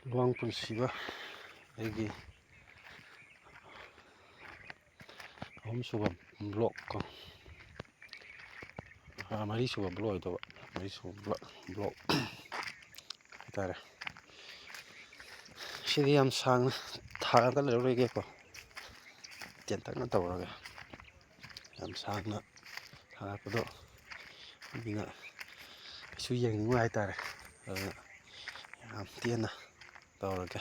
ꯂꯨꯋꯥꯡ ꯄꯨꯟꯁꯤꯕ ꯑꯩꯒꯤ ꯑꯍꯨꯝꯁꯨꯕ ꯕ꯭ꯂꯣꯛ ꯀꯣ ꯃꯔꯤꯁꯨꯕ ꯕ꯭ꯂꯣꯛ ꯑꯣꯏꯗꯧꯕ ꯃꯔꯤꯁꯨꯕ ꯕ꯭ꯂꯣꯛ ꯍꯥꯏꯇꯥꯔꯦ. ꯁꯤꯗꯤ ꯌꯥꯝ ꯁꯥꯡꯅ ꯊꯥꯒꯠꯂꯔꯣꯏꯒꯦꯀꯣ, ꯇꯦꯟꯇꯛꯅ ꯇꯧꯔꯒꯦ. ꯌꯥꯝ ꯁꯥꯡꯅ ꯊꯥꯒꯠꯄꯗꯣ ꯃꯤꯅ ꯀꯩꯁꯨ ꯌꯦꯡꯅꯤꯡꯉꯣꯏ ꯍꯥꯏꯇꯥꯔꯦ. ꯑꯗꯨꯅ ꯌꯥꯝ ꯇꯦꯟꯅ ꯇꯧꯔꯒꯦ,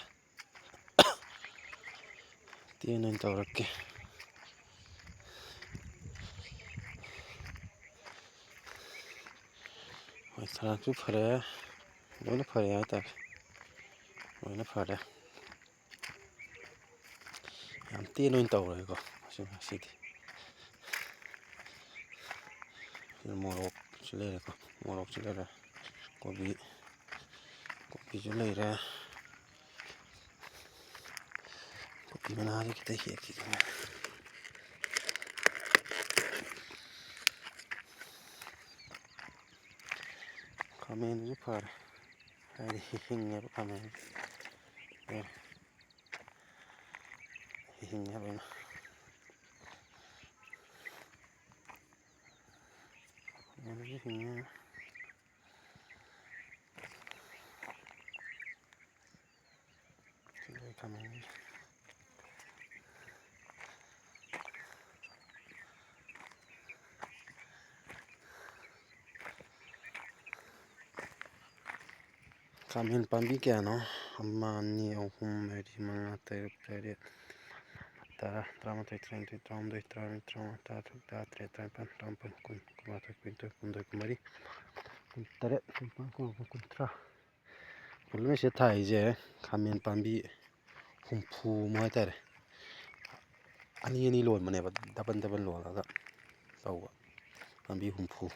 ꯇꯦꯟꯅ ꯑꯣꯏꯅ ꯇꯧꯔꯛꯀꯦ. ꯍꯣꯏ, ꯊꯔꯥꯛꯁꯨ ꯐꯔꯦ, ꯂꯣꯏꯅ ꯐꯔꯦ ꯍꯥꯏꯇꯥꯔꯦ, ꯂꯣꯏꯅ ꯐꯔꯦ. ꯌꯥꯝ ꯇꯦꯟꯅ ꯑꯣꯏꯅ ꯇꯧꯔꯒꯦꯀꯣ ꯉꯁꯤꯗꯤ. ꯃꯣꯔꯣꯛꯁꯨ ꯂꯩꯔꯦꯀꯣ, ꯃꯣꯔꯣꯛꯁꯨ ꯂꯩꯔꯦ, ꯀꯣꯕꯤꯁꯨ ꯂꯩꯔꯦ. ꯀꯣꯕꯤ ꯃꯅꯥꯁꯦ ꯈꯤꯇ ꯍꯦꯛꯈꯤꯒꯦ. ꯈꯥꯃꯦꯟꯁꯨ ꯐꯔꯦ, ꯍꯥꯏꯗꯤ ꯍꯤꯡꯉꯦꯕ ꯈꯥꯃꯦꯟꯁꯦ, ꯍꯤꯡꯉꯦ ꯂꯣꯏꯅ. ꯍꯤꯡꯉꯦ. ꯈꯥꯃꯦꯟ ꯈꯥꯃꯦꯟ ꯄꯥꯝꯕꯤ ꯀꯌꯥꯅꯣ? 1, 2, 3, 4, 5, 6, 7, 8, 9, 10, 11, 12, 13, 14, 15, 16, 17, 18, 19, 20, 21, 22, 23, 24, 25, 26, 27, 28, 29, 30. ꯄꯨꯜꯂꯞꯁꯦ ꯊꯥꯔꯤꯁꯦ ꯈꯥꯃꯦꯟ ꯄꯥꯝꯕꯤ 60 ꯍꯥꯏꯇꯥꯔꯦ. ꯑꯅꯤ ꯂꯣꯟꯕꯅꯦꯕ, ꯗꯕꯟ ꯂꯣꯜꯂꯒ ꯇꯧꯕ. ꯄꯥꯝꯕꯤ 60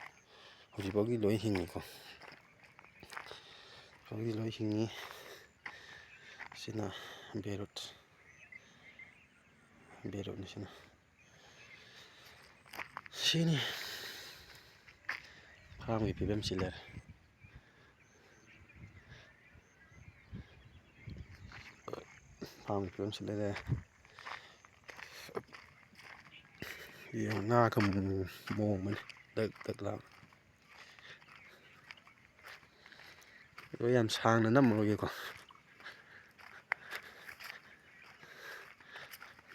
ꯍꯧꯖꯤꯛꯐꯥꯎꯒꯤ ꯂꯣꯏ ꯍꯤꯡꯉꯤꯀꯣ, ꯍꯧꯖꯤꯛ ꯂꯣꯏ ꯍꯤꯡꯉꯤ. ꯁꯤꯅ ꯕꯦꯔꯨꯠꯅꯤ. ꯁꯤꯅꯤ ꯐꯥꯔꯝꯒꯤ ꯐꯤꯕꯝꯁꯤ ꯂꯩꯔꯦ. ꯐꯥꯔꯝꯒꯤ ꯐꯤꯕꯝꯁꯤ ꯂꯩꯔꯦ. ꯉꯥꯒ ꯃꯣꯡꯕꯅꯤ ꯗꯛ ꯂꯥꯎꯅ. ꯑꯗꯣ ꯌꯥꯝ ꯁꯥꯡꯅ ꯅꯝꯃꯔꯣꯏꯒꯦꯀꯣ.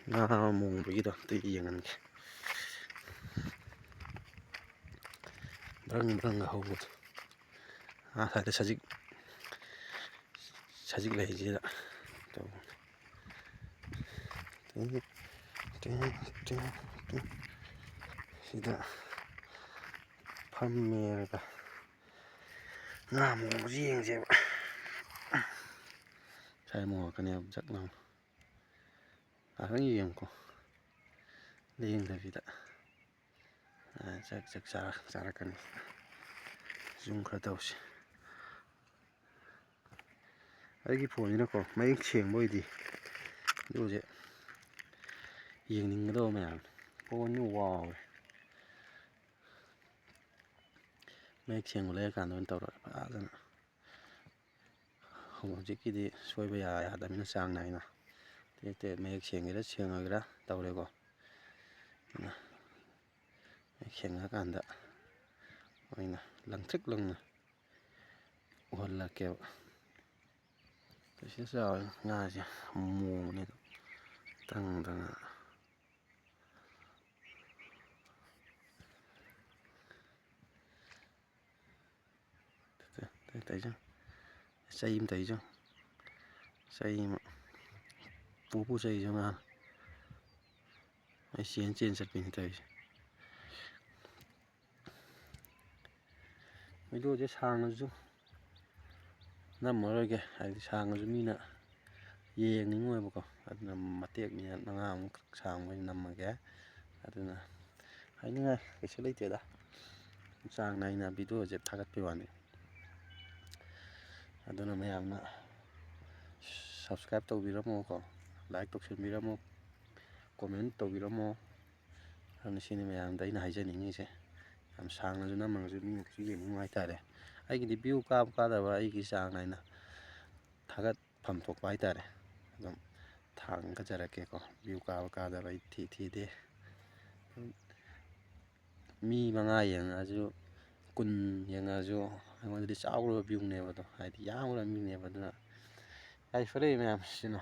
ꯉꯥ ꯃꯣꯡꯕꯒꯤꯗꯣ ꯑꯝꯇ ꯌꯦꯡꯍꯟꯒꯦ. ꯕ꯭ꯔꯪꯒ ꯍꯧꯕꯗꯣ. ꯉꯁꯥꯏꯗ ꯁꯖꯤꯛ ꯂꯩꯁꯤꯗ ꯇꯧꯕꯅꯤ. ꯁꯤꯗ ꯐꯝꯃꯦꯔꯒ ꯉꯥ ꯃꯣꯡꯕꯁꯤ ꯌꯦꯡꯁꯦꯕ. ꯁꯥꯏ ꯃꯣꯡꯉꯛꯀꯅꯦꯕ ꯖꯛ ꯂꯥꯎꯅ. ꯉꯥꯛꯇꯪ ꯌꯦꯡꯉꯨꯀꯣ, ꯂꯦꯡꯗꯕꯤꯗ. ꯖꯛ ꯆꯥꯔꯛꯀꯅꯤ. ꯖꯨꯝ ꯈꯔ ꯇꯧꯁꯤ. ꯑꯩꯒꯤ ꯐꯣꯟꯁꯤꯅꯀꯣ ꯃꯌꯦꯛ ꯁꯦꯡꯕ ꯑꯣꯏꯗꯤ, ꯑꯗꯨꯁꯦ ꯌꯦꯡꯅꯤꯡꯒꯗꯕ ꯃꯌꯥꯝꯅꯤ. ꯐꯣꯟꯁꯤ ꯋꯥꯎꯋꯦ. ꯃꯌꯦꯛ ꯁꯦꯡꯕ ꯂꯩꯔꯀꯥꯟꯗ ꯑꯣꯏꯅ ꯇꯧꯔꯒꯦ ꯐꯖꯅ. ꯍꯧꯖꯤꯛꯀꯤꯗꯤ ꯁꯣꯏꯕ ꯌꯥꯗꯕꯅꯤꯅ ꯆꯥꯡ ꯅꯥꯏꯅ ꯇꯦꯛ ꯃꯌꯦꯛ ꯁꯦꯡꯒꯦꯔꯥ ꯁꯦꯡꯉꯣꯏꯒꯦꯔꯥ ꯇꯧꯔꯦꯀꯣ. ꯃꯌꯦꯛ ꯁꯦꯡꯉꯀꯥꯟꯗ ꯑꯣꯏꯅ ꯂꯪꯇ꯭ꯔꯤꯛ ꯂꯪꯅ ꯎꯍꯜꯂꯛꯀꯦꯕ. ꯁꯤꯗ ꯆꯥꯎꯋꯦ ꯉꯥꯁꯦ, ꯃꯣꯡꯕꯅꯦ ꯇꯪꯗꯅ. ꯆꯩ ꯑꯃ ꯇꯩꯁꯨ, ꯆꯩ ꯑꯃ ꯄꯨ ꯆꯩꯁꯨ ꯉꯥ ꯑꯩ ꯆꯦꯟ ꯆꯠꯄꯤꯅꯤ ꯇꯧꯔꯤꯁꯦ. ꯚꯤꯗꯤꯑꯣꯁꯦ ꯁꯥꯡꯉꯁꯨ ꯅꯝꯃꯔꯣꯏꯒꯦ, ꯍꯥꯏꯗꯤ ꯁꯥꯡꯉꯁꯨ ꯃꯤꯅ ꯌꯦꯡꯅꯤꯡꯉꯣꯏꯕꯀꯣ. ꯑꯗꯨꯅ ꯃꯇꯦꯛ ꯃꯤꯅꯠ 5ꯃꯨꯛ ꯁꯥꯡꯕ ꯑꯣꯏꯅ ꯅꯝꯃꯒꯦ. ꯑꯗꯨꯅ ꯍꯥꯏꯅꯤꯡꯉꯥꯏ ꯀꯩꯁꯨ ꯂꯩꯇꯦꯗ, ꯆꯥꯡ ꯅꯥꯏꯅ ꯚꯤꯗꯤꯑꯣꯁꯦ ꯊꯥꯒꯠꯄꯩ ꯋꯥꯅꯤ. ꯑꯗꯨꯅ ꯃꯌꯥꯝꯅ ꯁꯕꯁꯀ꯭ꯔꯥꯏꯞ ꯇꯧꯕꯤꯔꯝꯃꯣꯀꯣ, ꯂꯥꯏꯛ ꯇꯧꯁꯟꯕꯤꯔꯝꯃꯣ, ꯀꯣꯃꯦꯟ ꯇꯧꯕꯤꯔꯝꯃꯣ. ꯑꯗꯨꯅ ꯁꯤꯅꯤ ꯃꯌꯥꯝꯗ ꯑꯩꯅ ꯍꯥꯏꯖꯅꯤꯡꯉꯤꯁꯦ. ꯌꯥꯝ ꯁꯥꯡꯅꯁꯨ ꯅꯝꯃꯒꯁꯨ ꯃꯤꯅ ꯀꯩꯁꯨ ꯌꯦꯡꯅꯤꯡꯉꯣꯏ ꯍꯥꯏꯇꯥꯔꯦ. ꯑꯩꯒꯤꯗꯤ ꯚ꯭ꯌꯨ ꯀꯥꯗꯕ, ꯑꯩꯒꯤ ꯆꯥꯡ ꯅꯥꯏꯅ ꯐꯝꯊꯣꯛꯄ ꯍꯥꯏꯇꯥꯔꯦ ꯑꯗꯨꯝ ꯊꯥꯡꯒꯠꯆꯔꯛꯀꯦꯀꯣ ꯚ꯭ꯌꯨ ꯀꯥꯕ ꯀꯥꯗꯕ ꯑꯩ ꯊꯤꯗꯦ ꯃꯤ 5 ꯌꯦꯡꯉꯛꯑꯁꯨ 10 ꯌꯦꯡꯉꯛꯑꯁꯨ ꯑꯩꯉꯣꯟꯗꯗꯤ ꯆꯥꯎꯈ꯭ꯔꯕ ꯚ꯭ꯌꯨꯅꯦꯕ ꯑꯗꯣ ꯍꯥꯏꯗꯤ ꯌꯥꯝꯈ꯭ꯔꯕ ꯃꯤꯅꯦꯕ ꯑꯗꯨꯅ ꯌꯥꯏꯐꯔꯦ ꯃꯌꯥꯝ ꯁꯤꯅꯣ